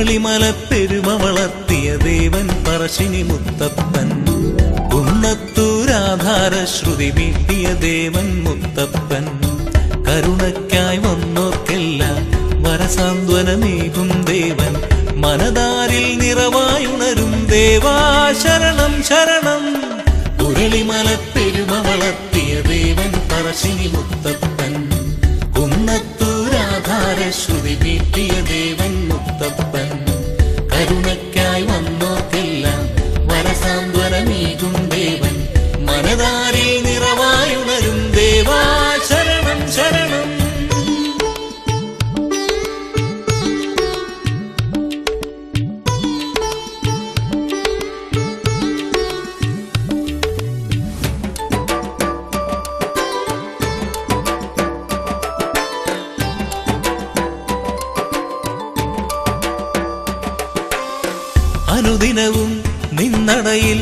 ഉരളിമല പെരുമ വളർത്തിയ ദേവൻ പറശ്ശിനി മുത്തപ്പൻ. കുന്നത്തൂരാധാര ശ്രുതി മീട്ടിയ ദേവൻ മുത്തപ്പൻ. കരുണയ്ക്കായി വന്നോർക്കെല്ലാം വരസാന്ത്വനമേകും ദേവൻ. മനതാരിൽ നിറവായുണരും ദേവാ ശരണം ശരണം. ഉരളിമല പെരുമ വളർത്തിയ ദേവൻ പറശ്ശിനി മുത്തപ്പൻ. കുന്നത്തൂരാധാര ശ്രുതി മീട്ടിയ ദേവൻ മുത്തപ്പൻ. കരുണയ്ക്കായി വന്നോർക്കെല്ലാം വരസാന്ത്വനമേകും ദേവൻ. മനതാരിൽ നിറവായുണരും ദേവാ ശരണം ശരണം. അനുദിനവും നിന്നടയിൽ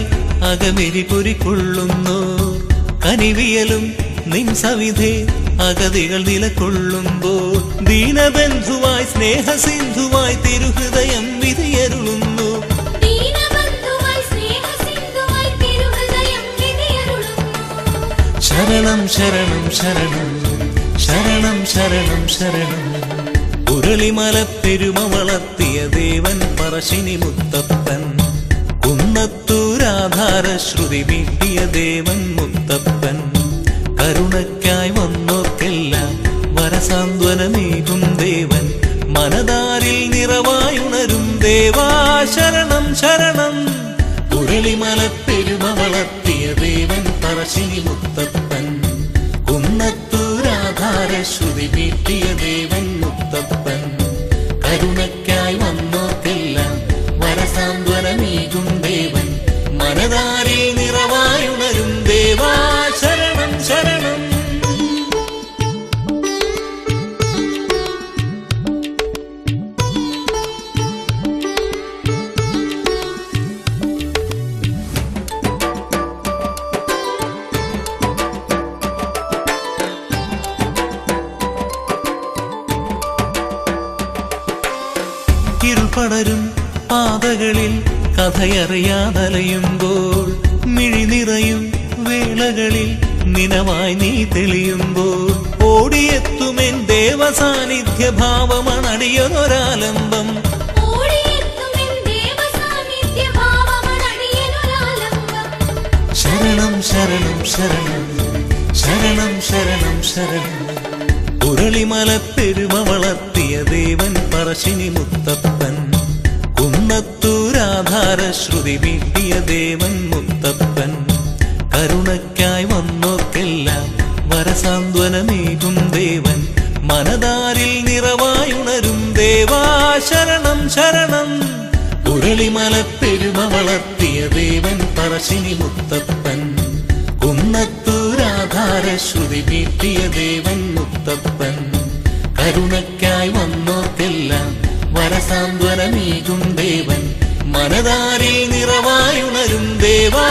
അകമെരി പൊരിക്കൊള്ളുന്നു. കനിവിയലും നിൻ സവിധേ അഗതികൾ നിലകൊള്ളുമ്പോൾ ദീനബന്ധുവായി സ്നേഹസിന്ധുവായി തിരുഹൃദയം വിധിയരുളുന്നു. ശരണം ശരണം ശരണം ശരണം ശരണം ശരണം. ഉരളിമല പെരുമ വളർത്തിയ ദേവൻ പറശ്ശിനി മുത്തപ്പൻ. കുന്നത്തൂരാധാര ശ്രുതി മീട്ടിയ ദേവൻ മുത്തപ്പൻ. കരുണയ്ക്കായി വന്നോർക്കെല്ലാം വരസാന്ത്വനമേകും ദേവൻ. മനതാരിൽ നിറവായുണരും ദേവാ ശരണം ശരണം. ഉരളിമല പെരുമ വളർത്തിയ ദേവൻ പറശ്ശിനി മുത്തപ്പൻ. കുന്നത്തൂരാധാര ശ്രുതി മീട്ടിയ ദേവൻ മുത്തപ്പൻ. കരുണയ്ക്കായി വന്നോർക്കെല്ലാം വരസാന്ത്വനമേകും ദേവൻ. മനതാരിൽ നിറവായുണരും ദേവാ ശരണം ശരണം. ഇരുൾപടരും പാതകളിൽ കഥയറിയാതലയുമ്പോൾ മിഴിനിറയും വേളകളിൽ നിനവായി നീ തെളിയുമ്പോൾ ഓടിയെത്തുമെൻ ദേവസാന്നിധ്യ ഭാവമണടിയൊരാലംബം. ശരണം ശരണം ശരണം ശരണം ശരണം ശരണം. ഉരളിമല പെരുമ വളർത്തിയ ദേവൻ പറശ്ശിനി മുത്തപ്പൻ. കുന്നത്തൂരാധാര ശ്രുതി മീട്ടിയ ദേവൻ മുത്തപ്പൻ. കരുണയ്ക്കായി വന്നോർക്കെല്ലാം വരസാന്ത്വനമേകും ദേവൻ. മനതാരിൽ നിറവായുണരും ദേവാ ശരണം ശരണം. ഉരളിമല പെരുമ വളർത്തിയ ദേവൻ പറശ്ശിനി മുത്തപ്പൻ. കുന്നത്തൂരാധാര ശ്രുതി മീട്ടിയ ദേവൻ മുത്തപ്പൻ. കരുണയ്ക്കായി വന്നോർക്കെല്ലാം വരസാന്ത്വനമേകും ദേവൻ. മനതാരിൽ നിറവായുണരും ദേവാ